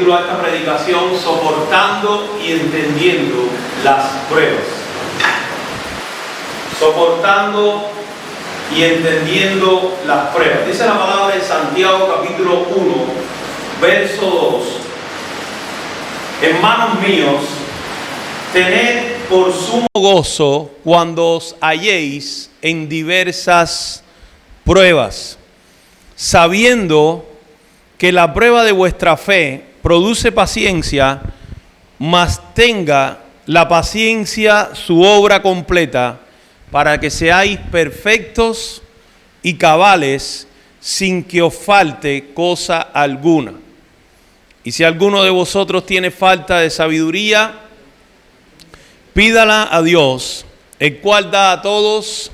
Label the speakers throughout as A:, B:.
A: título a esta predicación: soportando y entendiendo las pruebas. Soportando y entendiendo las pruebas. Dice la palabra en Santiago capítulo 1, verso 2: Hermanos míos, tened por sumo gozo cuando os halléis en diversas pruebas, sabiendo que la prueba de vuestra fe produce paciencia, mas tenga la paciencia su obra completa, para que seáis perfectos y cabales, sin que os falte cosa alguna. Y si alguno de vosotros tiene falta de sabiduría, pídala a Dios, el cual da a todos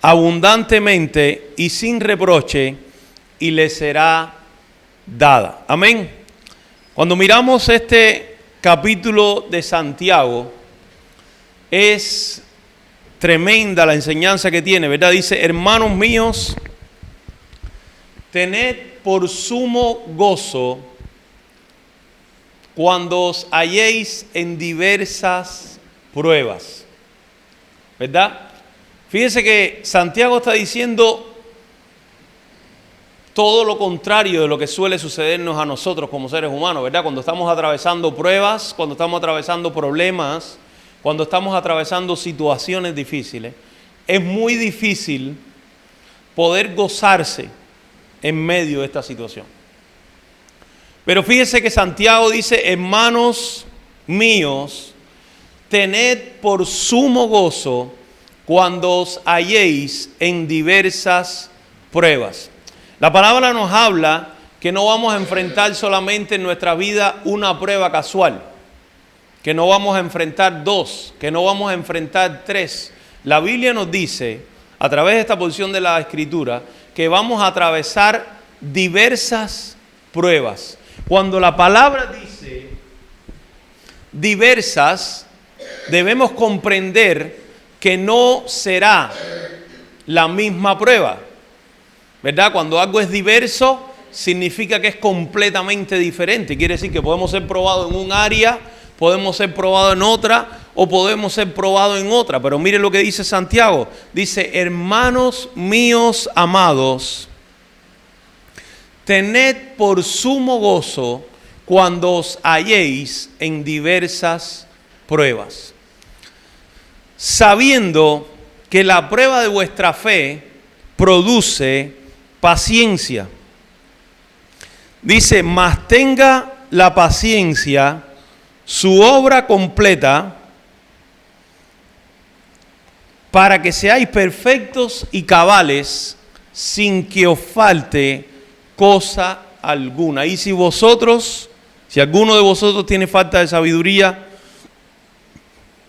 A: abundantemente y sin reproche, y le será dada. Amén. Cuando miramos este capítulo de Santiago, es tremenda la enseñanza que tiene, ¿verdad? Dice: hermanos míos, tened por sumo gozo cuando os halléis en diversas pruebas, ¿verdad? Fíjense que Santiago está diciendo todo lo contrario de lo que suele sucedernos a nosotros como seres humanos, ¿verdad? Cuando estamos atravesando pruebas, cuando estamos atravesando problemas, cuando estamos atravesando situaciones difíciles, es muy difícil poder gozarse en medio de esta situación. Pero fíjese que Santiago dice: hermanos míos, tened por sumo gozo cuando os halléis en diversas pruebas. La palabra nos habla que no vamos a enfrentar solamente en nuestra vida una prueba casual, que no vamos a enfrentar dos, que no vamos a enfrentar tres. La Biblia nos dice, a través de esta porción de la Escritura, que vamos a atravesar diversas pruebas. Cuando la palabra dice diversas, debemos comprender que no será la misma prueba, ¿verdad? Cuando algo es diverso, significa que es completamente diferente. Quiere decir que podemos ser probados en un área, podemos ser probados en otra, o podemos ser probados en otra. Pero mire lo que dice Santiago. Dice: hermanos míos amados, tened por sumo gozo cuando os halléis en diversas pruebas, sabiendo que la prueba de vuestra fe produce paciencia. Dice: mas tenga la paciencia su obra completa, para que seáis perfectos y cabales, sin que os falte cosa alguna. Y si alguno de vosotros tiene falta de sabiduría,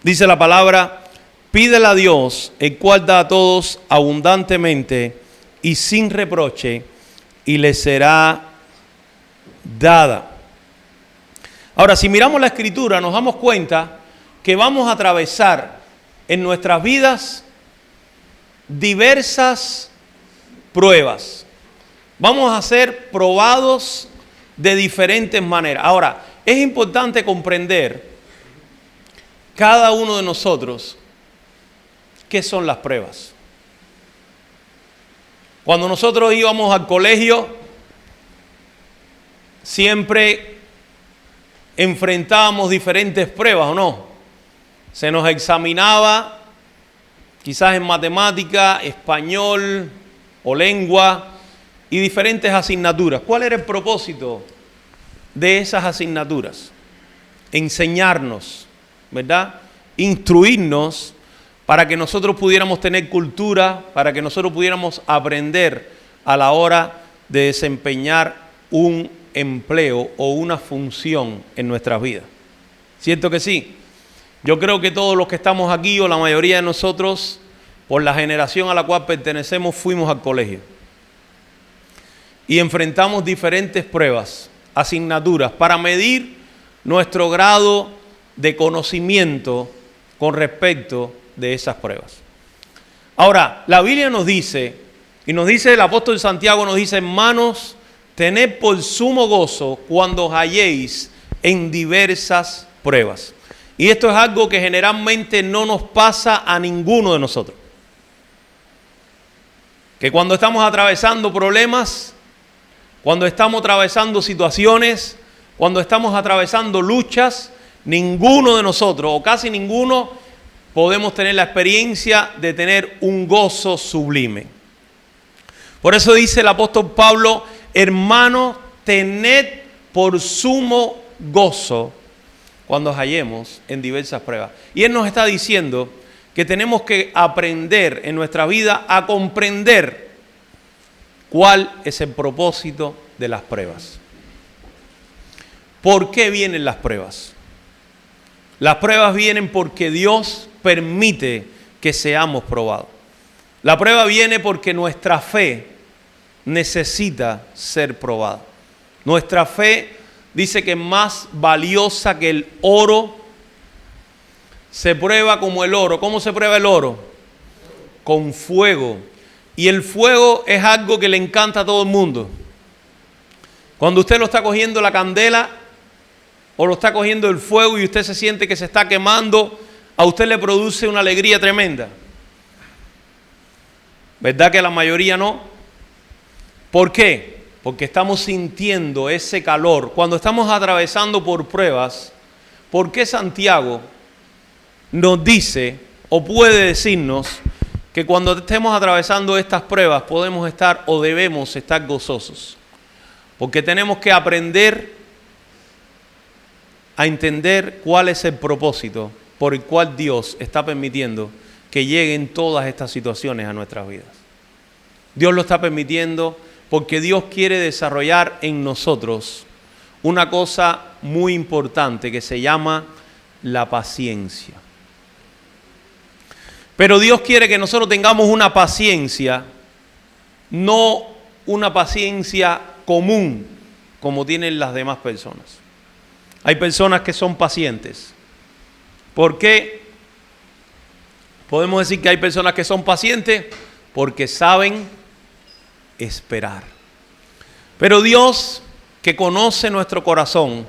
A: dice la palabra, pídela a Dios, el cual da a todos abundantemente y sin reproche, y le será dada. Ahora, si miramos la Escritura, nos damos cuenta que vamos a atravesar en nuestras vidas diversas pruebas. Vamos a ser probados de diferentes maneras. Ahora, es importante comprender cada uno de nosotros qué son las pruebas. Cuando nosotros íbamos al colegio, siempre enfrentábamos diferentes pruebas, ¿o no? Se nos examinaba quizás en matemática, español o lengua y diferentes asignaturas. ¿Cuál era el propósito de esas asignaturas? Enseñarnos, ¿verdad? Instruirnos para que nosotros pudiéramos tener cultura, para que nosotros pudiéramos aprender a la hora de desempeñar un empleo o una función en nuestras vidas. ¿Cierto que sí? Yo creo que todos los que estamos aquí, o la mayoría de nosotros, por la generación a la cual pertenecemos, fuimos al colegio. Y enfrentamos diferentes pruebas, asignaturas, para medir nuestro grado de conocimiento con respecto de esas pruebas. Ahora, la Biblia nos dice, y nos dice el apóstol Santiago, nos dice: hermanos tened por sumo gozo cuando os halléis en diversas pruebas. Y esto es algo que generalmente no nos pasa a ninguno de nosotros. Que cuando estamos atravesando problemas, cuando estamos atravesando situaciones, cuando estamos atravesando luchas, ninguno de nosotros, o casi ninguno, podemos tener la experiencia de tener un gozo sublime. Por eso dice el apóstol Pablo, hermanos, tened por sumo gozo cuando os hallemos en diversas pruebas. Y él nos está diciendo que tenemos que aprender en nuestra vida a comprender cuál es el propósito de las pruebas. ¿Por qué vienen las pruebas? Las pruebas vienen porque Dios permite que seamos probados. La prueba viene porque nuestra fe necesita ser probada. Nuestra fe dice que es más valiosa que el oro. Se prueba como el oro. ¿Cómo se prueba el oro? Con fuego. Y el fuego es algo que le encanta a todo el mundo. Cuando usted lo está cogiendo la candela o lo está cogiendo el fuego y usted se siente que se está quemando, a usted le produce una alegría tremenda. ¿Verdad que la mayoría no? ¿Por qué? Porque estamos sintiendo ese calor. Cuando estamos atravesando por pruebas, ¿por qué Santiago nos dice o puede decirnos que cuando estemos atravesando estas pruebas podemos estar o debemos estar gozosos? Porque tenemos que aprender a entender cuál es el propósito por el cual Dios está permitiendo que lleguen todas estas situaciones a nuestras vidas. Dios lo está permitiendo porque Dios quiere desarrollar en nosotros una cosa muy importante que se llama la paciencia. Pero Dios quiere que nosotros tengamos una paciencia, no una paciencia común como tienen las demás personas. Hay personas que son pacientes. ¿Por qué podemos decir que hay personas que son pacientes? Porque saben esperar. Pero Dios, que conoce nuestro corazón,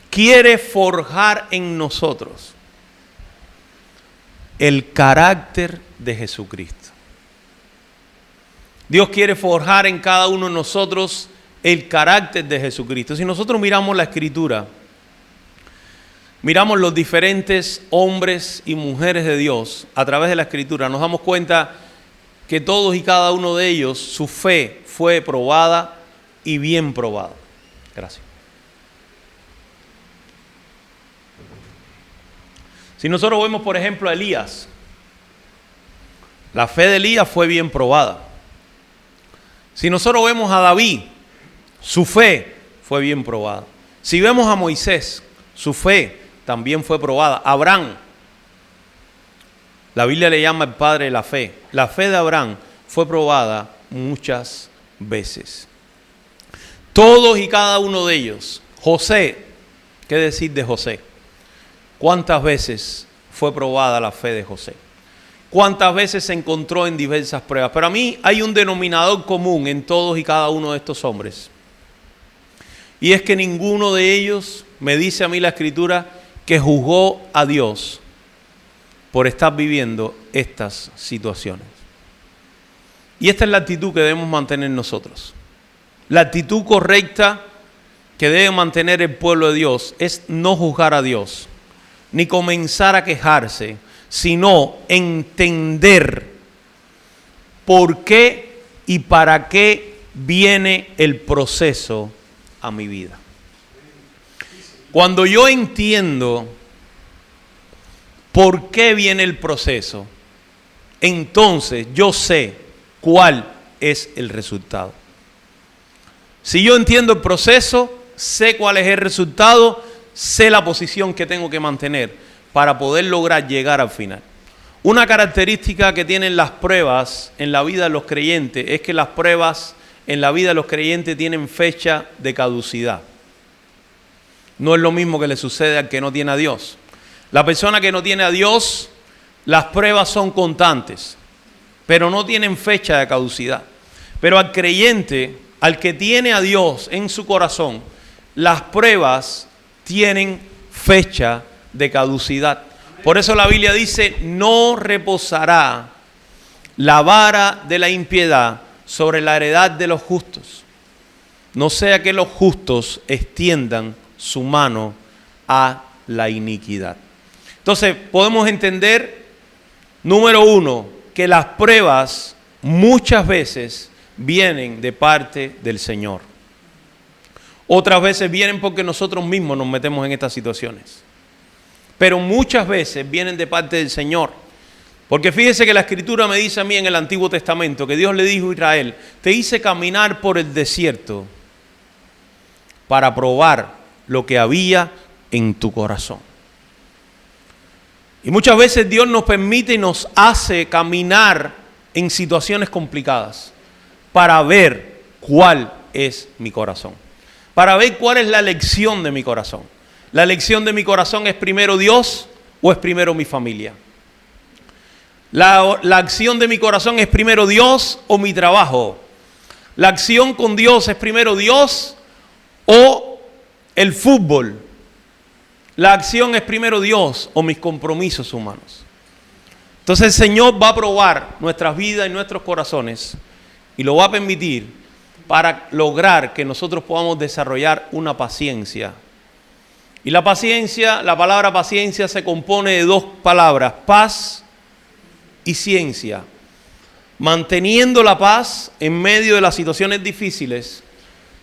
A: quiere forjar en nosotros el carácter de Jesucristo. Dios quiere forjar en cada uno de nosotros el carácter de Jesucristo. Si nosotros miramos la Escritura, miramos los diferentes hombres y mujeres de Dios a través de la Escritura, nos damos cuenta que todos y cada uno de ellos, su fe fue probada y bien probada. Gracias. Si nosotros vemos, por ejemplo, a Elías, la fe de Elías fue bien probada. Si nosotros vemos a David, su fe fue bien probada. Si vemos a Moisés, su fe también fue probada. Abraham, la Biblia le llama el padre de la fe. La fe de Abraham fue probada muchas veces. Todos y cada uno de ellos. José, ¿qué decir de José? ¿Cuántas veces fue probada la fe de José? ¿Cuántas veces se encontró en diversas pruebas? Pero a mí hay un denominador común en todos y cada uno de estos hombres. Y es que ninguno de ellos, me dice a mí la Escritura, que juzgó a Dios por estar viviendo estas situaciones. Y esta es la actitud que debemos mantener nosotros. La actitud correcta que debe mantener el pueblo de Dios es no juzgar a Dios, ni comenzar a quejarse, sino entender por qué y para qué viene el proceso a mi vida. Cuando yo entiendo por qué viene el proceso, entonces yo sé cuál es el resultado. Si yo entiendo el proceso, sé cuál es el resultado, sé la posición que tengo que mantener para poder lograr llegar al final. Una característica que tienen las pruebas en la vida de los creyentes es que las pruebas en la vida de los creyentes tienen fecha de caducidad. No es lo mismo que le sucede al que no tiene a Dios. La persona que no tiene a Dios, las pruebas son constantes, pero no tienen fecha de caducidad. Pero al creyente, al que tiene a Dios en su corazón, las pruebas tienen fecha de caducidad. Por eso la Biblia dice, no reposará la vara de la impiedad sobre la heredad de los justos. No sea que los justos extiendan su mano a la iniquidad. Entonces podemos entender, número uno, que las pruebas muchas veces vienen de parte del Señor. Otras veces vienen porque nosotros mismos nos metemos en estas situaciones. Pero muchas veces vienen de parte del Señor. Porque fíjese que la Escritura me dice a mí en el Antiguo Testamento que Dios le dijo a Israel, te hice caminar por el desierto para probar lo que había en tu corazón. Y muchas veces Dios nos permite y nos hace caminar en situaciones complicadas para ver cuál es mi corazón. Para ver cuál es la elección de mi corazón. ¿La elección de mi corazón es primero Dios o es primero mi familia? ¿La acción de mi corazón es primero Dios o mi trabajo? ¿La acción con Dios es primero Dios o el fútbol? ¿La acción es primero Dios o mis compromisos humanos? Entonces el Señor va a probar nuestras vidas y nuestros corazones y lo va a permitir para lograr que nosotros podamos desarrollar una paciencia. Y la paciencia, la palabra paciencia se compone de dos palabras, paz y ciencia. Manteniendo la paz en medio de las situaciones difíciles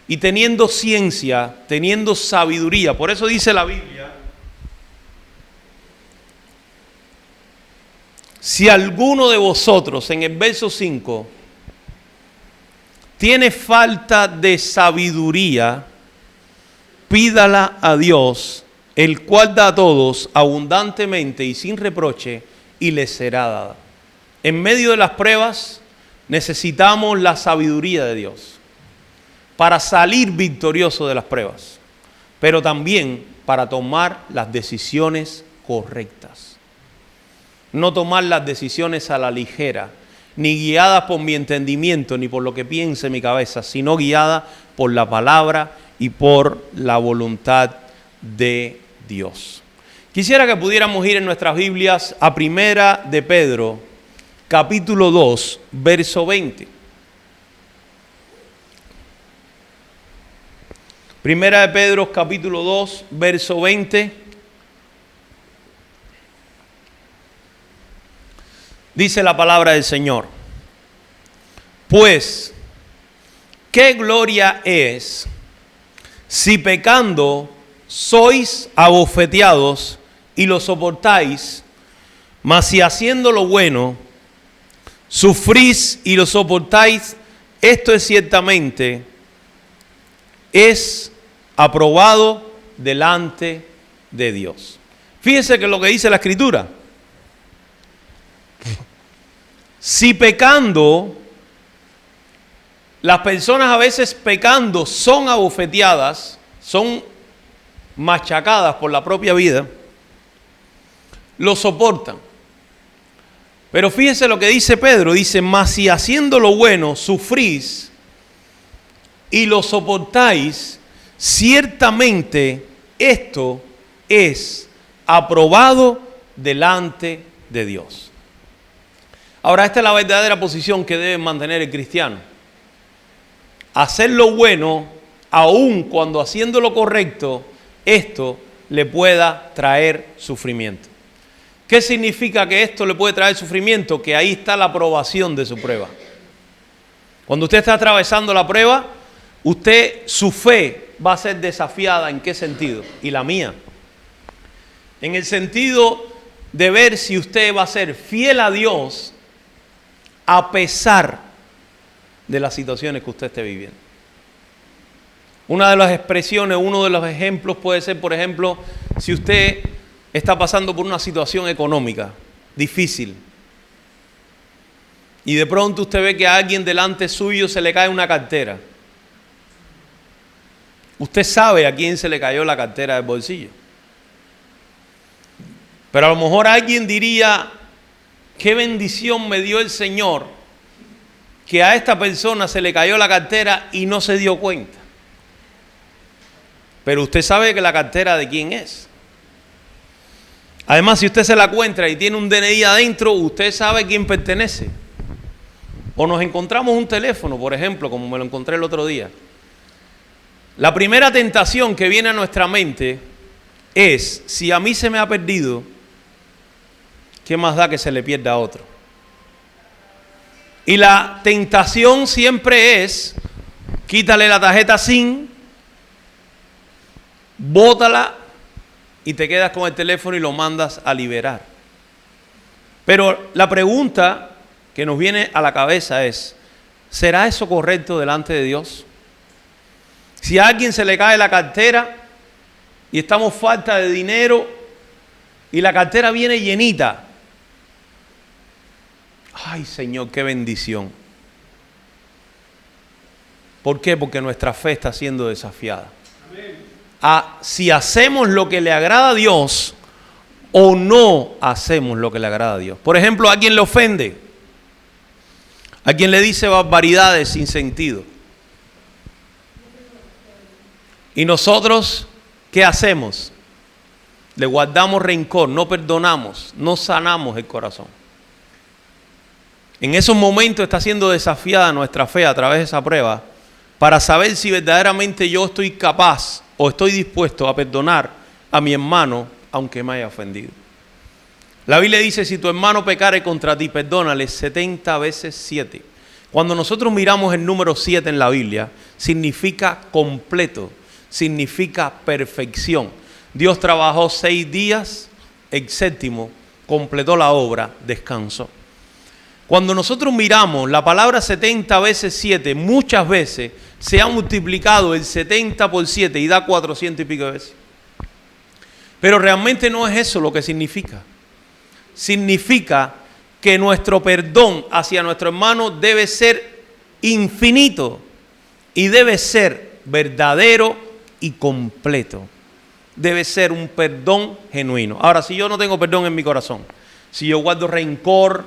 A: y teniendo ciencia, teniendo sabiduría. Por eso dice la Biblia, si alguno de vosotros, en el verso 5, tiene falta de sabiduría, pídala a Dios, el cual da a todos abundantemente y sin reproche, y le será dada. En medio de las pruebas necesitamos la sabiduría de Dios para salir victorioso de las pruebas, pero también para tomar las decisiones correctas. No tomar las decisiones a la ligera, ni guiadas por mi entendimiento, ni por lo que piense mi cabeza, sino guiadas por la palabra y por la voluntad de Dios. Quisiera que pudiéramos ir en nuestras Biblias a Primera de Pedro, capítulo 2, verso 20. Primera de Pedro, capítulo 2, verso 20. Dice la palabra del Señor. Pues, ¿qué gloria es si pecando sois abofeteados y lo soportáis, mas si haciendo lo bueno sufrís y lo soportáis? Esto es ciertamente, es aprobado delante de Dios. Fíjense que lo que dice la Escritura. Si pecando, las personas a veces pecando son abofeteadas, son machacadas por la propia vida, lo soportan. Pero fíjense lo que dice Pedro, dice, mas si haciendo lo bueno sufrís y lo soportáis, ciertamente esto es aprobado delante de Dios. Ahora, esta es la verdadera posición que debe mantener el cristiano. Hacer lo bueno, aun cuando haciendo lo correcto, esto le pueda traer sufrimiento. ¿Qué significa que esto le puede traer sufrimiento? Que ahí está la aprobación de su prueba. Cuando usted está atravesando la prueba, su fe va a ser desafiada. ¿En qué sentido? Y la mía. En el sentido de ver si usted va a ser fiel a Dios a pesar de las situaciones que usted esté viviendo. Una de las expresiones, uno de los ejemplos puede ser, por ejemplo, si usted está pasando por una situación económica difícil y de pronto usted ve que a alguien delante suyo se le cae una cartera. Usted sabe a quién se le cayó la cartera del bolsillo. Pero a lo mejor alguien diría, qué bendición me dio el Señor que a esta persona se le cayó la cartera y no se dio cuenta. Pero usted sabe que la cartera de quién es. Además, si usted se la encuentra y tiene un DNI adentro, usted sabe quién pertenece. O nos encontramos un teléfono, por ejemplo, como me lo encontré el otro día. La primera tentación que viene a nuestra mente es, si a mí se me ha perdido, ¿qué más da que se le pierda a otro? Y la tentación siempre es, quítale la tarjeta SIM, bótala y te quedas con el teléfono y lo mandas a liberar. Pero la pregunta que nos viene a la cabeza es, ¿será eso correcto delante de Dios? Si a alguien se le cae la cartera y estamos falta de dinero y la cartera viene llenita, ay, Señor, qué bendición. ¿Por qué? Porque nuestra fe está siendo desafiada. Si hacemos lo que le agrada a Dios o no hacemos lo que le agrada a Dios. Por ejemplo, a quien le ofende, a quien le dice barbaridades sin sentido. Y nosotros, ¿qué hacemos? Le guardamos rencor, no perdonamos, no sanamos el corazón. En esos momentos está siendo desafiada nuestra fe a través de esa prueba para saber si verdaderamente yo estoy capaz o estoy dispuesto a perdonar a mi hermano aunque me haya ofendido. La Biblia dice, si tu hermano pecare contra ti, perdónale 70 veces 7. Cuando nosotros miramos el número 7 en la Biblia, significa completo, significa perfección. Dios trabajó 6 días, el séptimo completó la obra, descansó. Cuando nosotros miramos la palabra 70 veces 7, muchas veces se ha multiplicado el 70 por 7 y da 400 y pico de veces. Pero realmente no es eso lo que significa. Significa que nuestro perdón hacia nuestro hermano debe ser infinito y debe ser verdadero y completo. Debe ser un perdón genuino. Ahora, si yo no tengo perdón en mi corazón, si yo guardo rencor,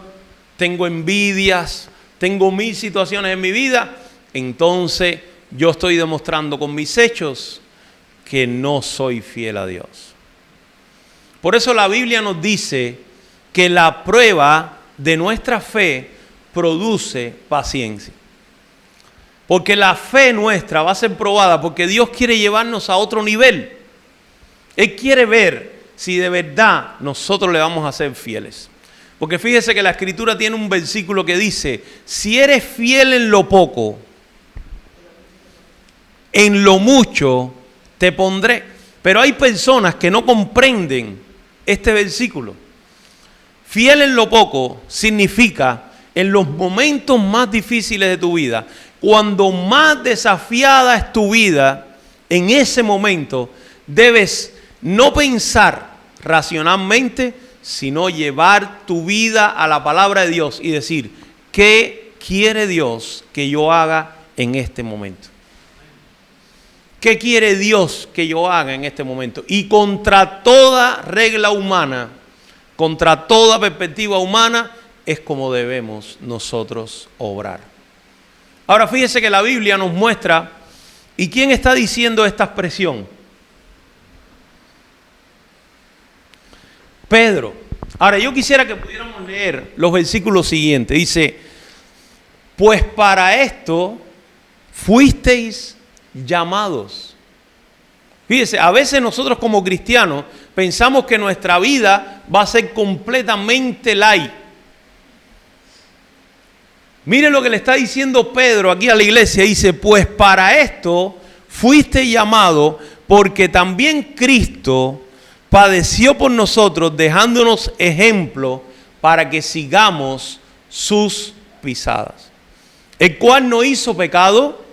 A: tengo envidias, tengo 1000 situaciones en mi vida, entonces yo estoy demostrando con mis hechos que no soy fiel a Dios. Por eso la Biblia nos dice que la prueba de nuestra fe produce paciencia. Porque la fe nuestra va a ser probada porque Dios quiere llevarnos a otro nivel. Él quiere ver si de verdad nosotros le vamos a ser fieles. Porque fíjese que la Escritura tiene un versículo que dice, si eres fiel en lo poco, en lo mucho te pondré. Pero hay personas que no comprenden este versículo. Fiel en lo poco significa en los momentos más difíciles de tu vida, cuando más desafiada es tu vida, en ese momento debes no pensar racionalmente, sino llevar tu vida a la palabra de Dios y decir, ¿qué quiere Dios que yo haga en este momento? ¿Qué quiere Dios que yo haga en este momento? Y contra toda regla humana, contra toda perspectiva humana, es como debemos nosotros obrar. Ahora fíjese que la Biblia nos muestra, ¿y quién está diciendo esta expresión? Pedro. Ahora yo quisiera que pudiéramos leer los versículos siguientes. Dice, pues para esto fuisteis llamados. Fíjese, a veces nosotros como cristianos pensamos que nuestra vida va a ser completamente light. Mire lo que le está diciendo Pedro aquí a la iglesia. Dice, pues para esto fuiste llamado, porque también Cristo padeció por nosotros, dejándonos ejemplo para que sigamos sus pisadas. El cual no hizo pecado,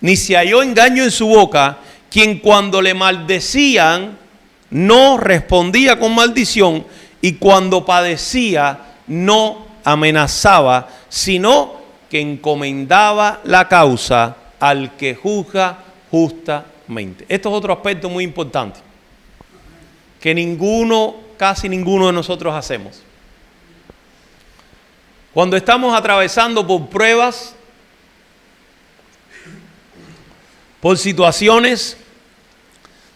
A: ni se halló engaño en su boca, quien cuando le maldecían no respondía con maldición, y cuando padecía no amenazaba, sino que encomendaba la causa al que juzga justamente. Esto es otro aspecto muy importante, que casi ninguno de nosotros hacemos. Cuando estamos atravesando por pruebas, por situaciones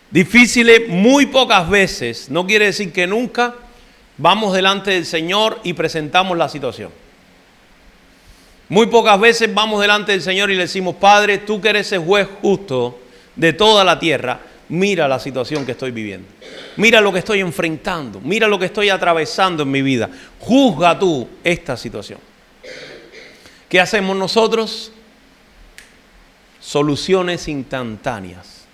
A: difíciles, muy pocas veces, no quiere decir que nunca, vamos delante del Señor y presentamos la situación. Muy pocas veces vamos delante del Señor y le decimos: Padre, tú que eres el juez justo de toda la tierra, mira la situación que estoy viviendo. Mira lo que estoy enfrentando. Mira lo que estoy atravesando en mi vida. Juzga tú esta situación. ¿Qué hacemos nosotros? Soluciones instantáneas.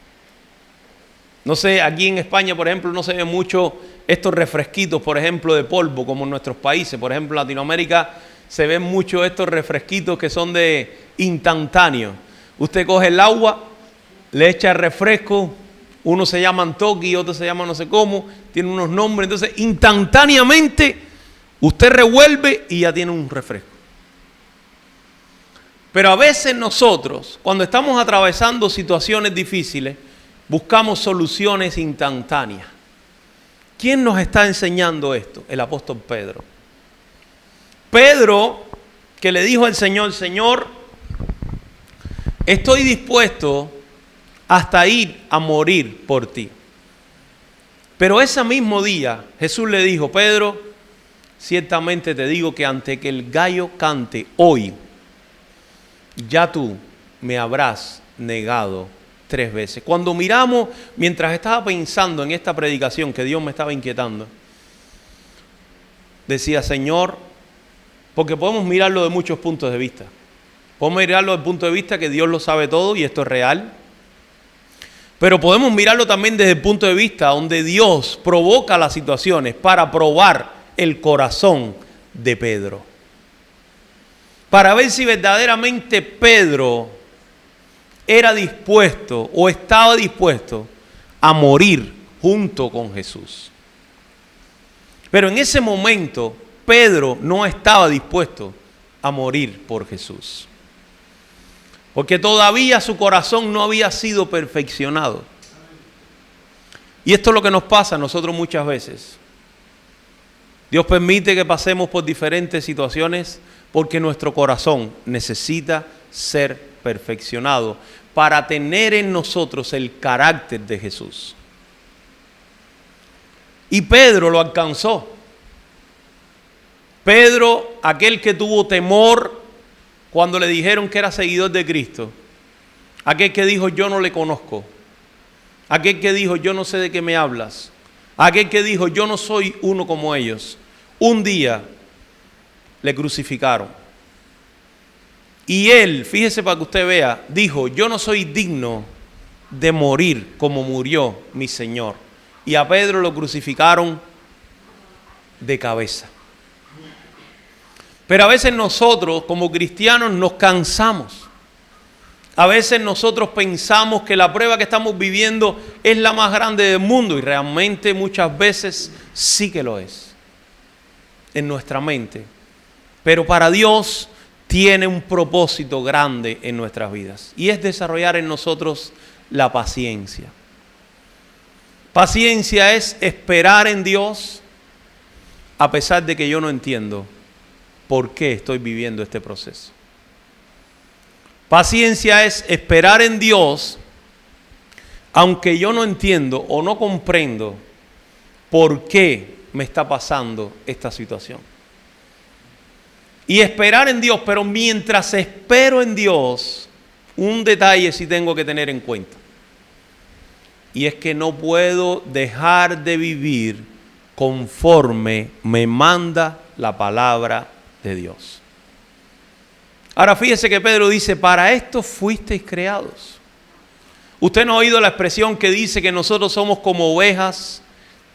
A: No sé, aquí en España, por ejemplo, no se ve mucho estos refresquitos, por ejemplo, de polvo, como en nuestros países. Por ejemplo, en Latinoamérica se ven mucho estos refresquitos que son de instantáneos. Usted coge el agua, le echa el refresco, uno se llaman Toki, otro se llama no sé cómo, tiene unos nombres. Entonces, instantáneamente, usted revuelve y ya tiene un refresco. Pero a veces nosotros, cuando estamos atravesando situaciones difíciles, buscamos soluciones instantáneas. ¿Quién nos está enseñando esto? El apóstol Pedro. Pedro, que le dijo al Señor: Señor, estoy dispuesto hasta ir a morir por ti. Pero ese mismo día Jesús le dijo: Pedro, ciertamente te digo que antes que el gallo cante hoy, ya tú me habrás negado 3 veces. Cuando miramos, mientras estaba pensando en esta predicación que Dios me estaba inquietando, decía: Señor, porque podemos mirarlo de muchos puntos de vista. Podemos mirarlo desde el punto de vista que Dios lo sabe todo y esto es real. Pero podemos mirarlo también desde el punto de vista donde Dios provoca las situaciones para probar el corazón de Pedro. Para ver si verdaderamente Pedro era dispuesto o estaba dispuesto a morir junto con Jesús. Pero en ese momento Pedro no estaba dispuesto a morir por Jesús. Porque todavía su corazón no había sido perfeccionado. Y esto es lo que nos pasa a nosotros muchas veces. Dios permite que pasemos por diferentes situaciones porque nuestro corazón necesita ser perfeccionado para tener en nosotros el carácter de Jesús. Y Pedro lo alcanzó. Pedro, aquel que tuvo temor cuando le dijeron que era seguidor de Cristo, aquel que dijo: yo no le conozco, aquel que dijo: yo no sé de qué me hablas, aquel que dijo: yo no soy uno como ellos, un día le crucificaron. Y él, fíjese para que usted vea, dijo: yo no soy digno de morir como murió mi Señor. Y a Pedro lo crucificaron de cabeza. Pero a veces nosotros como cristianos nos cansamos. A veces nosotros pensamos que la prueba que estamos viviendo es la más grande del mundo y realmente muchas veces sí que lo es en nuestra mente. Pero para Dios tiene un propósito grande en nuestras vidas y es desarrollar en nosotros la paciencia. Paciencia es esperar en Dios a pesar de que yo no entiendo por qué estoy viviendo este proceso. Paciencia es esperar en Dios aunque yo no entiendo o no comprendo por qué me está pasando esta situación. Y esperar en Dios, pero mientras espero en Dios, un detalle sí tengo que tener en cuenta. Y es que no puedo dejar de vivir conforme me manda la palabra de Dios. Ahora fíjese que Pedro dice: para esto fuisteis creados. Usted no ha oído la expresión que dice que nosotros somos como ovejas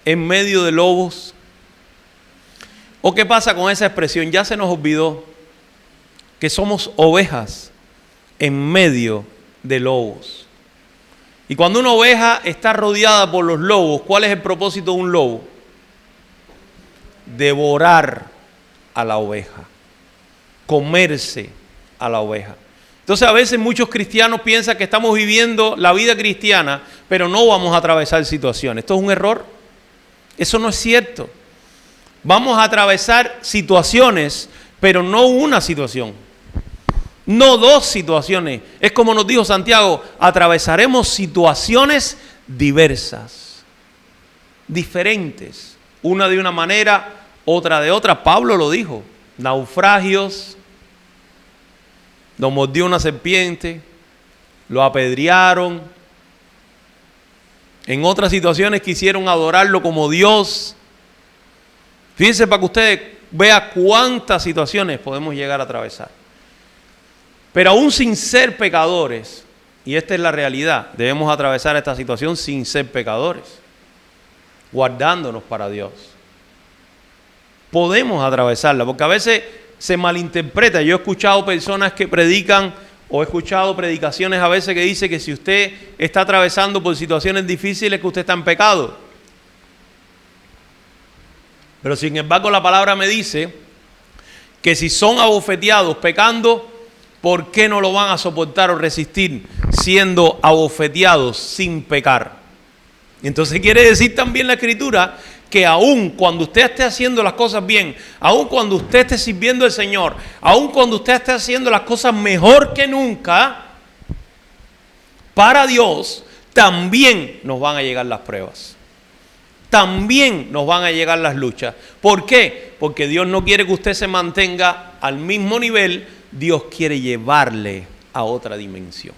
A: en medio de lobos. ¿O qué pasa con esa expresión? Ya se nos olvidó que somos ovejas en medio de lobos. Y cuando una oveja está rodeada por los lobos, ¿cuál es el propósito de un lobo? Devorar a la oveja, comerse a la oveja. Entonces a veces muchos cristianos piensan que estamos viviendo la vida cristiana, pero no vamos a atravesar situaciones. Esto es un error. Eso no es cierto. Vamos a atravesar situaciones, pero no una situación, no dos situaciones. Es como nos dijo Santiago, atravesaremos situaciones diversas, diferentes, una de una manera, otra de otra. Pablo lo dijo, naufragios, lo mordió una serpiente, lo apedrearon. En otras situaciones quisieron adorarlo como Dios. Fíjense para que usted vea cuántas situaciones podemos llegar a atravesar. Pero aún sin ser pecadores, y esta es la realidad, debemos atravesar esta situación sin ser pecadores, guardándonos para Dios. Podemos atravesarla, porque a veces se malinterpreta. Yo he escuchado personas que predican, o he escuchado predicaciones a veces que dice que si usted está atravesando por situaciones difíciles, que usted está en pecado. Pero sin embargo la palabra me dice que si son abofeteados pecando, ¿por qué no lo van a soportar o resistir siendo abofeteados sin pecar? Entonces quiere decir también la Escritura que aun cuando usted esté haciendo las cosas bien, aun cuando usted esté sirviendo al Señor, aun cuando usted esté haciendo las cosas mejor que nunca, para Dios también nos van a llegar las pruebas. También nos van a llegar las luchas. ¿Por qué? Porque Dios no quiere que usted se mantenga al mismo nivel. Dios quiere llevarle a otra dimensión.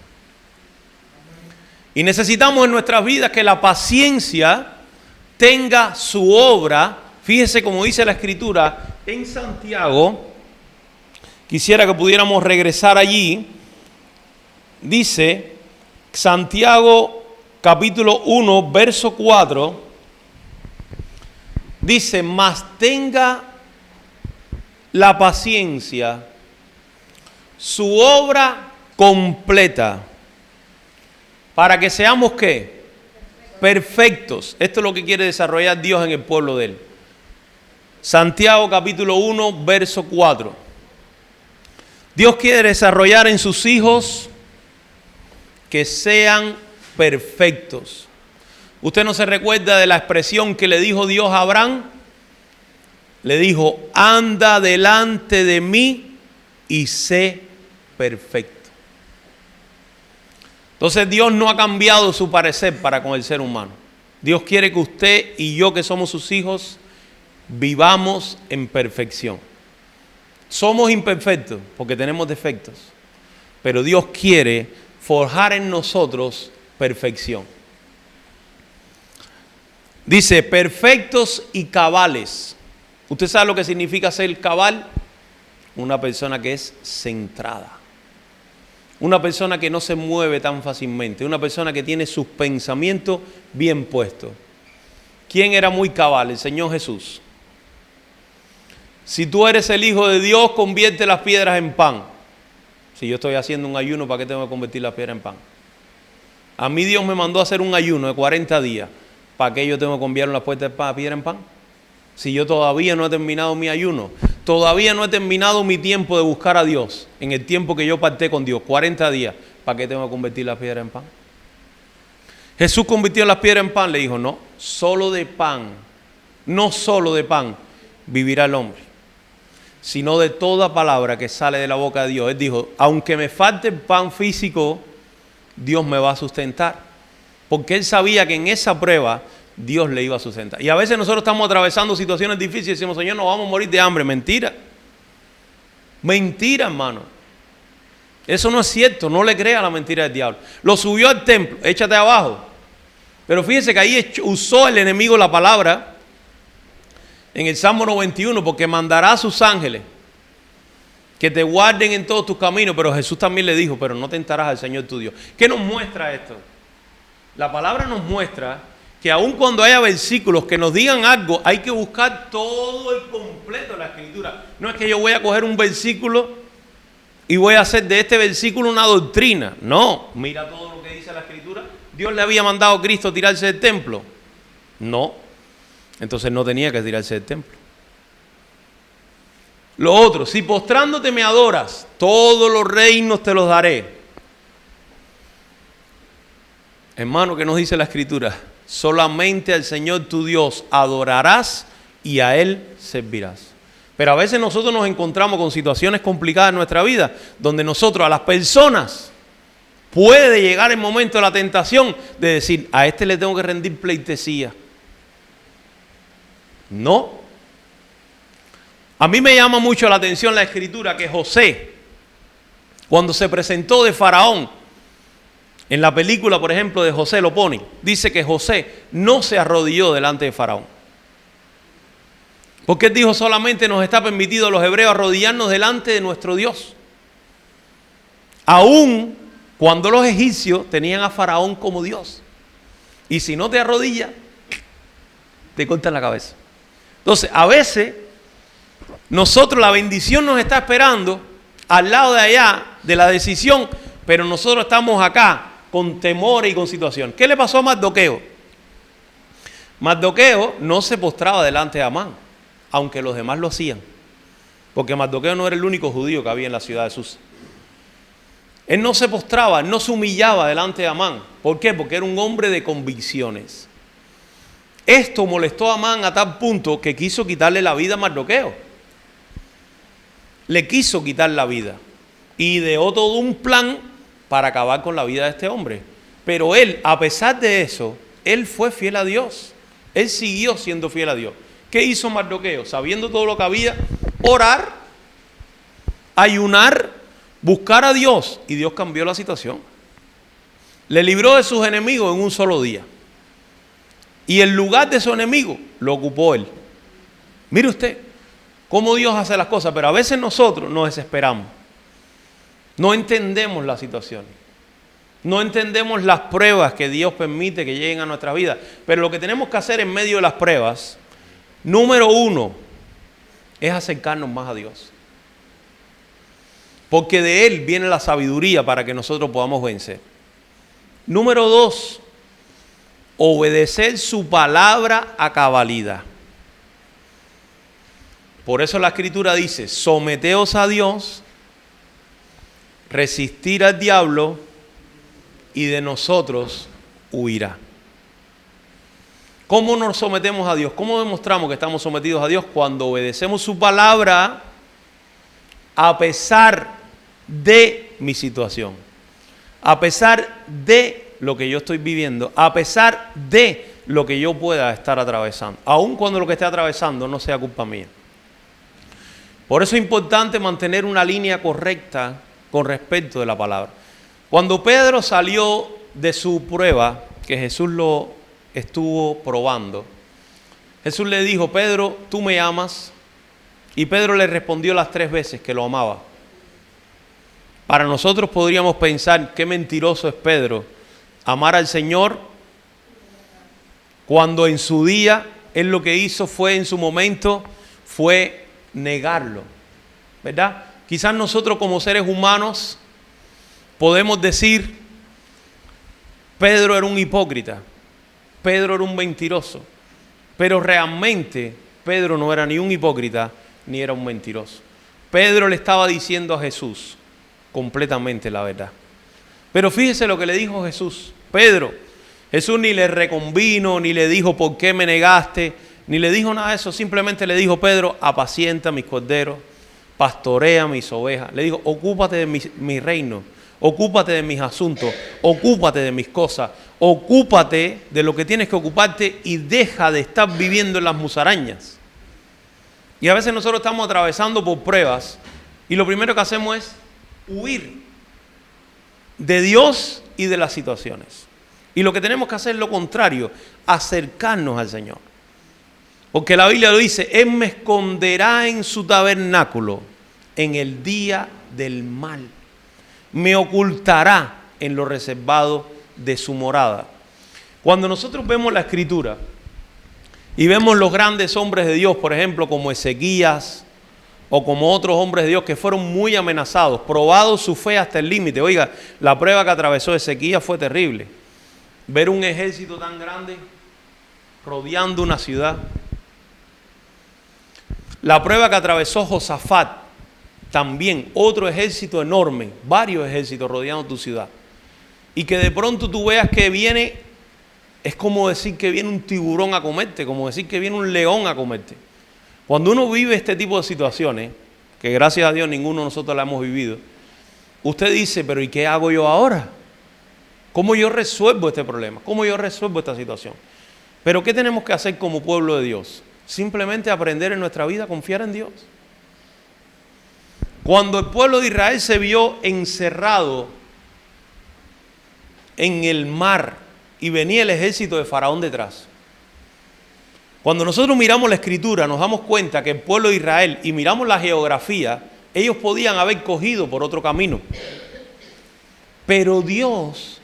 A: Y necesitamos en nuestras vidas que la paciencia tenga su obra. Fíjese como dice la Escritura en Santiago. Quisiera que pudiéramos regresar allí. Dice Santiago capítulo 1 verso 4. Dice, mas tenga la paciencia su obra completa, para que seamos ¿qué? Perfectos. Esto es lo que quiere desarrollar Dios en el pueblo de Él. Santiago capítulo 1 verso 4. Dios quiere desarrollar en sus hijos que sean perfectos. ¿Usted no se recuerda de la expresión que le dijo Dios a Abraham? Le dijo, anda delante de mí y sé perfecto. Entonces Dios no ha cambiado su parecer para con el ser humano. Dios quiere que usted y yo, que somos sus hijos, vivamos en perfección. Somos imperfectos porque tenemos defectos, pero Dios quiere forjar en nosotros perfección. Dice, perfectos y cabales. ¿Usted sabe lo que significa ser cabal? Una persona que es centrada. Una persona que no se mueve tan fácilmente. Una persona que tiene sus pensamientos bien puestos. ¿Quién era muy cabal? El Señor Jesús. Si tú eres el Hijo de Dios, convierte las piedras en pan. Si yo estoy haciendo un ayuno, ¿para qué tengo que convertir las piedras en pan? A mí Dios me mandó a hacer un ayuno de 40 días. ¿Para qué yo tengo que enviar las piedra en pan? Si yo todavía no he terminado mi ayuno, todavía no he terminado mi tiempo de buscar a Dios, en el tiempo que yo parté con Dios, 40 días, ¿para qué tengo que convertir las piedras en pan? Jesús convirtió las piedras en pan, le dijo, no, solo de pan, no solo de pan vivirá el hombre, sino de toda palabra que sale de la boca de Dios. Él dijo, aunque me falte el pan físico, Dios me va a sustentar. Porque Él sabía que en esa prueba Dios le iba a sustentar. Y a veces nosotros estamos atravesando situaciones difíciles y decimos, Señor, nos vamos a morir de hambre. Mentira. Mentira, hermano. Eso no es cierto. No le crea la mentira del diablo. Lo subió al templo. Échate abajo. Pero fíjense que ahí usó el enemigo la palabra en el Salmo 91, porque mandará a sus ángeles que te guarden en todos tus caminos. Pero Jesús también le dijo, pero no tentarás al Señor tu Dios. ¿Qué nos muestra esto? La palabra nos muestra que aun cuando haya versículos que nos digan algo, hay que buscar todo el completo de la Escritura. No es que yo voy a coger un versículo y voy a hacer de este versículo una doctrina. No, mira todo lo que dice la Escritura. ¿Dios le había mandado a Cristo tirarse del templo? No. Entonces no tenía que tirarse del templo. Lo otro, si postrándote me adoras, todos los reinos te los daré. Hermano, ¿qué nos dice la Escritura? Solamente al Señor tu Dios adorarás y a Él servirás. Pero a veces nosotros nos encontramos con situaciones complicadas en nuestra vida, donde nosotros, a las personas, puede llegar el momento de la tentación de decir, a este le tengo que rendir pleitesía. No. A mí me llama mucho la atención la escritura que José, cuando se presentó de Faraón, en la película, por ejemplo, de José lo pone, dice que José no se arrodilló delante de Faraón. Porque él dijo, solamente nos está permitido a los hebreos arrodillarnos delante de nuestro Dios. Aún cuando los egipcios tenían a Faraón como Dios. Y si no te arrodillas, te cortan la cabeza. Entonces, a veces, nosotros, la bendición nos está esperando al lado de allá de la decisión, pero nosotros estamos acá con temores y con situación. ¿Qué le pasó a Mardoqueo? Mardoqueo no se postraba delante de Amán, aunque los demás lo hacían, porque Mardoqueo no era el único judío que había en la ciudad de Susa. Él no se postraba, no se humillaba delante de Amán. ¿Por qué? Porque era un hombre de convicciones. Esto molestó a Amán a tal punto que quiso quitarle la vida a Mardoqueo. Le quiso quitar la vida. Y ideó todo un plan para acabar con la vida de este hombre. Pero él, a pesar de eso, él fue fiel a Dios. Él siguió siendo fiel a Dios. ¿Qué hizo Mardoqueo? Sabiendo todo lo que había, orar, ayunar, buscar a Dios. Y Dios cambió la situación. Le libró de sus enemigos en un solo día. Y el lugar de su enemigo lo ocupó él. Mire usted cómo Dios hace las cosas, pero a veces nosotros nos desesperamos. No entendemos la situación. No entendemos las pruebas que Dios permite que lleguen a nuestra vida. Pero lo que tenemos que hacer en medio de las pruebas, número uno, es acercarnos más a Dios. Porque de Él viene la sabiduría para que nosotros podamos vencer. Número dos, obedecer su palabra a cabalidad. Por eso la Escritura dice, someteos a Dios, resistir al diablo y de nosotros huirá. ¿Cómo nos sometemos a Dios? ¿Cómo demostramos que estamos sometidos a Dios? Cuando obedecemos su palabra a pesar de mi situación, a pesar de lo que yo estoy viviendo, a pesar de lo que yo pueda estar atravesando, aun cuando lo que esté atravesando no sea culpa mía. Por eso es importante mantener una línea correcta con respecto de la palabra. Cuando Pedro salió de su prueba, que Jesús lo estuvo probando, Jesús le dijo, Pedro, ¿tú me amas? Y Pedro le respondió las 3 veces que lo amaba. Para nosotros podríamos pensar, qué mentiroso es Pedro, amar al Señor, cuando en su día, él lo que hizo fue, en su momento, fue negarlo, ¿verdad? Quizás nosotros como seres humanos podemos decir, Pedro era un hipócrita, Pedro era un mentiroso, pero realmente Pedro no era ni un hipócrita ni era un mentiroso. Pedro le estaba diciendo a Jesús completamente la verdad. Pero fíjese lo que le dijo Jesús. Pedro, Jesús ni le reconvino, ni le dijo por qué me negaste, ni le dijo nada de eso. Simplemente le dijo, Pedro, apacienta mis corderos, pastorea mis ovejas. Le dijo, ocúpate de mi reino, ocúpate de mis asuntos, ocúpate de mis cosas, ocúpate de lo que tienes que ocuparte y deja de estar viviendo en las musarañas. Y a veces nosotros estamos atravesando por pruebas y lo primero que hacemos es huir de Dios y de las situaciones. Y lo que tenemos que hacer es lo contrario, acercarnos al Señor. Porque la Biblia lo dice, Él me esconderá en su tabernáculo en el día del mal. Me ocultará en lo reservado de su morada. Cuando nosotros vemos la Escritura y vemos los grandes hombres de Dios, por ejemplo, como Ezequías o como otros hombres de Dios que fueron muy amenazados, probado su fe hasta el límite. Oiga, la prueba que atravesó Ezequías fue terrible. Ver un ejército tan grande rodeando una ciudad. La prueba que atravesó Josafat, también otro ejército enorme, varios ejércitos rodeando tu ciudad. Y que de pronto tú veas que viene, es como decir que viene un tiburón a comerte, como decir que viene un león a comerte. Cuando uno vive este tipo de situaciones, que gracias a Dios ninguno de nosotros la hemos vivido, usted dice, pero ¿y qué hago yo ahora? ¿Cómo yo resuelvo este problema? ¿Cómo yo resuelvo esta situación? Pero ¿qué tenemos que hacer como pueblo de Dios? Simplemente aprender en nuestra vida a confiar en Dios. Cuando el pueblo de Israel se vio encerrado en el mar y venía el ejército de Faraón detrás. Cuando nosotros miramos la escritura nos damos cuenta que el pueblo de Israel y miramos la geografía, ellos podían haber cogido por otro camino. Pero Dios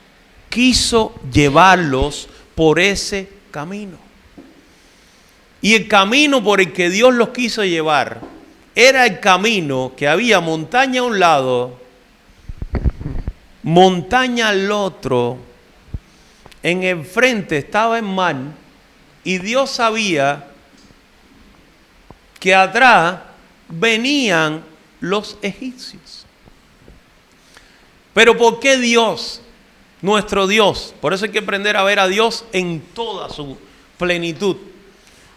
A: quiso llevarlos por ese camino. Y el camino por el que Dios los quiso llevar era el camino que había montaña a un lado, montaña al otro, en el frente estaba el mar, y Dios sabía que atrás venían los egipcios. Pero ¿por qué Dios, nuestro Dios? Por eso hay que aprender a ver a Dios en toda su plenitud.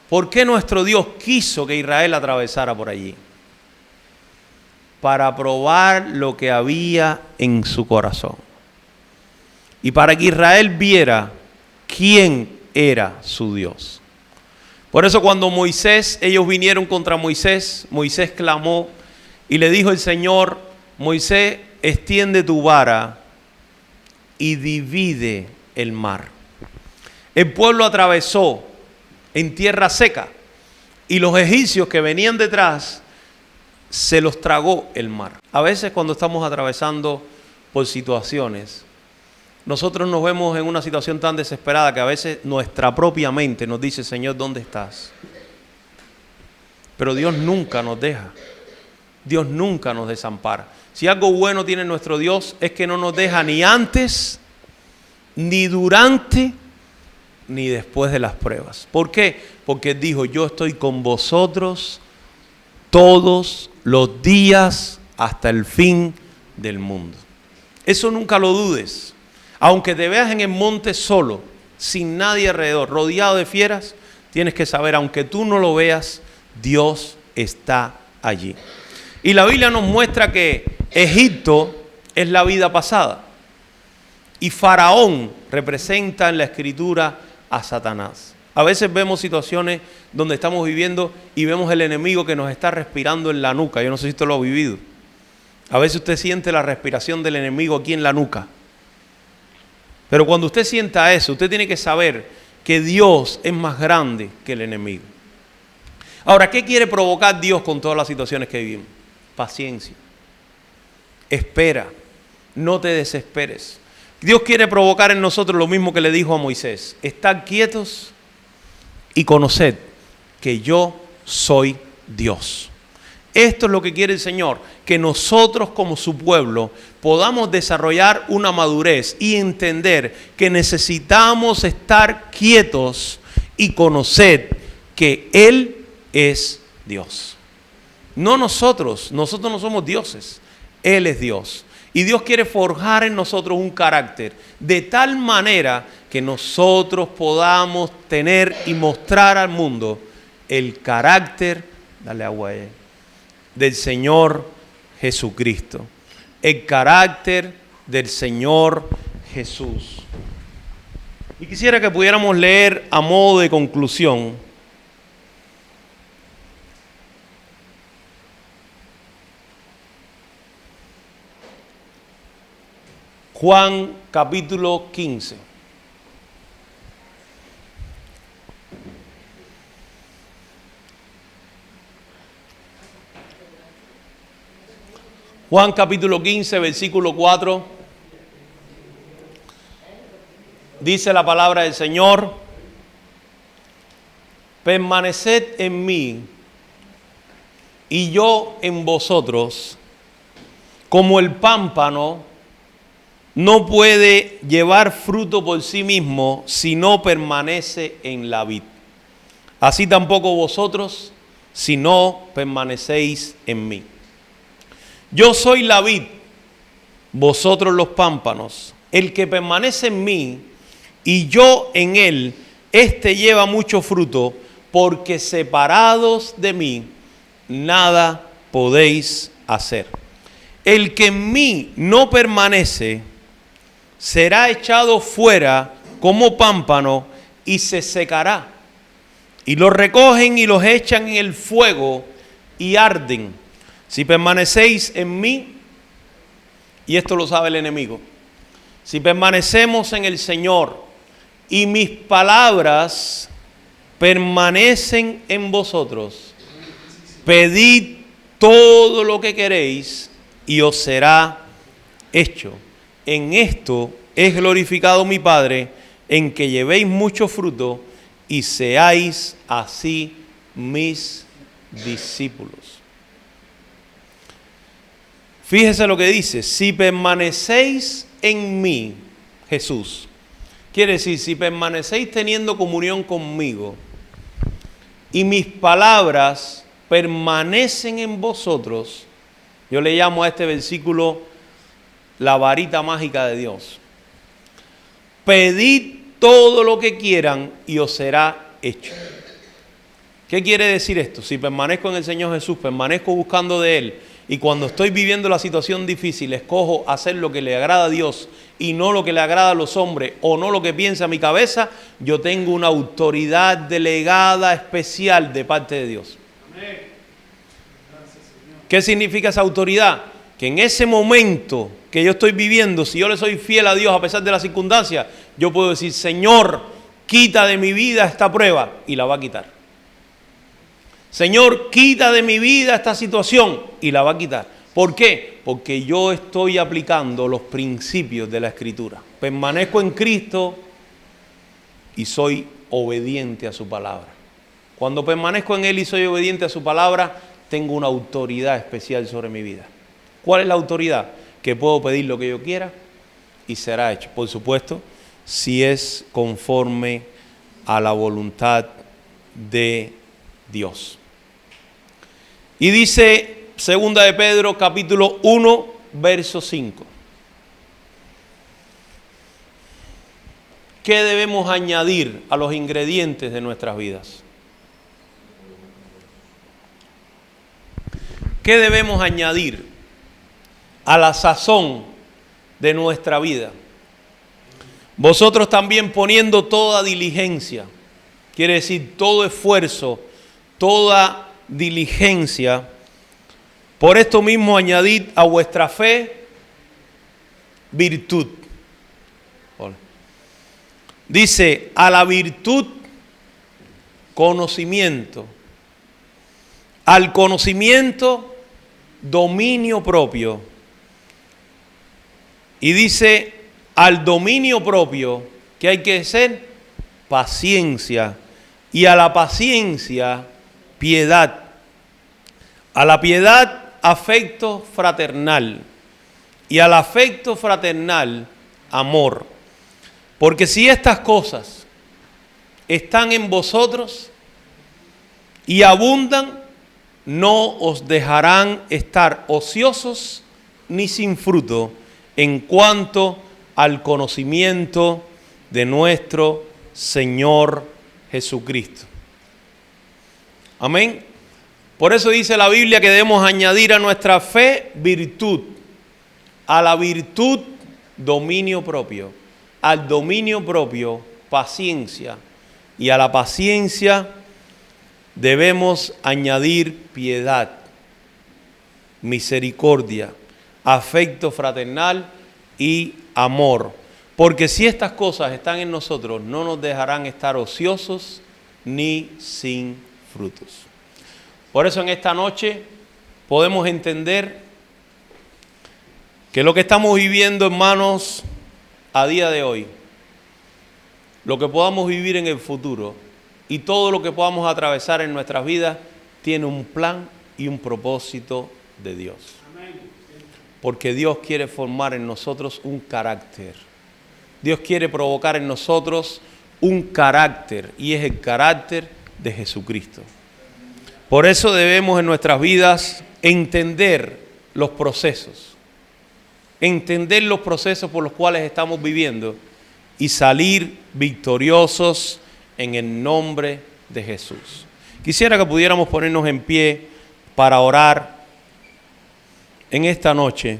A: ¿Por qué nuestro Dios quiso que Israel atravesara por allí? Para probar lo que había en su corazón. Y para que Israel viera quién era su Dios. Por eso cuando ellos vinieron contra Moisés, Moisés clamó y le dijo el Señor, Moisés, extiende tu vara y divide el mar. El pueblo atravesó en tierra seca y los egipcios que venían detrás se los tragó el mar. A veces cuando estamos atravesando por situaciones, nosotros nos vemos en una situación tan desesperada que a veces nuestra propia mente nos dice, Señor, ¿dónde estás? Pero Dios nunca nos deja. Dios nunca nos desampara. Si algo bueno tiene nuestro Dios es que no nos deja ni antes, ni durante, ni después de las pruebas. ¿Por qué? Porque Él dijo, yo estoy con vosotros todos los días hasta el fin del mundo. Eso nunca lo dudes. Aunque te veas en el monte solo, sin nadie alrededor, rodeado de fieras, tienes que saber, aunque tú no lo veas, Dios está allí. Y la Biblia nos muestra que Egipto es la vida pasada. Y Faraón representa en la Escritura a Satanás. A veces vemos situaciones donde estamos viviendo y vemos el enemigo que nos está respirando en la nuca. Yo no sé si usted lo ha vivido. A veces usted siente la respiración del enemigo aquí en la nuca. Pero cuando usted sienta eso, usted tiene que saber que Dios es más grande que el enemigo. Ahora, ¿qué quiere provocar Dios con todas las situaciones que vivimos? Paciencia. Espera. No te desesperes. Dios quiere provocar en nosotros lo mismo que le dijo a Moisés. Estad quietos y conoced que yo soy Dios. Esto es lo que quiere el Señor, que nosotros como su pueblo podamos desarrollar una madurez y entender que necesitamos estar quietos y conocer que Él es Dios. No nosotros no somos dioses, Él es Dios. Y Dios quiere forjar en nosotros un carácter de tal manera que nosotros podamos tener y mostrar al mundo el carácter, dale agua a él, del Señor Jesucristo. El carácter del Señor Jesús. Y quisiera que pudiéramos leer a modo de conclusión Juan capítulo 15. Juan capítulo 15, versículo 4. Dice la palabra del Señor: permaneced en mí y yo en vosotros, como el pámpano no puede llevar fruto por sí mismo si no permanece en la vid. Así tampoco vosotros si no permanecéis en mí. Yo soy la vid, vosotros los pámpanos. El que permanece en mí y yo en él, éste lleva mucho fruto, porque separados de mí, nada podéis hacer. El que en mí no permanece, será echado fuera como pámpano y se secará. Y los recogen y los echan en el fuego y arden. Si permanecéis en mí, y esto lo sabe el enemigo, si permanecemos en el Señor y mis palabras permanecen en vosotros, pedid todo lo que queréis y os será hecho. En esto es glorificado mi Padre, en que llevéis mucho fruto y seáis así mis discípulos. Fíjese lo que dice: si permanecéis en mí, Jesús. Quiere decir, si permanecéis teniendo comunión conmigo y mis palabras permanecen en vosotros, yo le llamo a este versículo la varita mágica de Dios. Pedid todo lo que quieran y os será hecho. ¿Qué quiere decir esto? Si permanezco en el Señor Jesús, permanezco buscando de Él, y cuando estoy viviendo la situación difícil, escojo hacer lo que le agrada a Dios y no lo que le agrada a los hombres o no lo que piensa mi cabeza, yo tengo una autoridad delegada especial de parte de Dios. Amén. ¿Qué significa esa autoridad? Que en ese momento que yo estoy viviendo, si yo le soy fiel a Dios a pesar de las circunstancias, yo puedo decir: Señor, quita de mi vida esta prueba, y la va a quitar. Señor, quita de mi vida esta situación, y la va a quitar. ¿Por qué? Porque yo estoy aplicando los principios de la Escritura. Permanezco en Cristo y soy obediente a su palabra. Cuando permanezco en Él y soy obediente a su palabra, tengo una autoridad especial sobre mi vida. ¿Cuál es la autoridad? Que puedo pedir lo que yo quiera y será hecho. Por supuesto, si es conforme a la voluntad de Dios. Y dice 2 de Pedro capítulo 1, verso 5. ¿Qué debemos añadir a los ingredientes de nuestras vidas? ¿Qué debemos añadir a la sazón de nuestra vida? Vosotros también poniendo toda diligencia, quiere decir todo esfuerzo, toda diligencia, por esto mismo añadid a vuestra fe virtud. Dice: a la virtud conocimiento, al conocimiento dominio propio, y dice al dominio propio que hay que ser paciencia, y a la paciencia piedad, a la piedad afecto fraternal, y al afecto fraternal amor. Porque si estas cosas están en vosotros y abundan, no os dejarán estar ociosos ni sin fruto en cuanto al conocimiento de nuestro Señor Jesucristo. Amén. Por eso dice la Biblia que debemos añadir a nuestra fe virtud, a la virtud dominio propio, al dominio propio paciencia, y a la paciencia debemos añadir piedad, misericordia, afecto fraternal y amor. Porque si estas cosas están en nosotros, no nos dejarán estar ociosos ni sin frutos. Por eso en esta noche podemos entender que lo que estamos viviendo, hermanos, a día de hoy, lo que podamos vivir en el futuro y todo lo que podamos atravesar en nuestras vidas, tiene un plan y un propósito de Dios. Porque Dios quiere formar en nosotros un carácter. Dios quiere provocar en nosotros un carácter, y es el carácter de Jesucristo. Por eso debemos en nuestras vidas entender los procesos por los cuales estamos viviendo y salir victoriosos en el nombre de Jesús. Quisiera que pudiéramos ponernos en pie para orar en esta noche.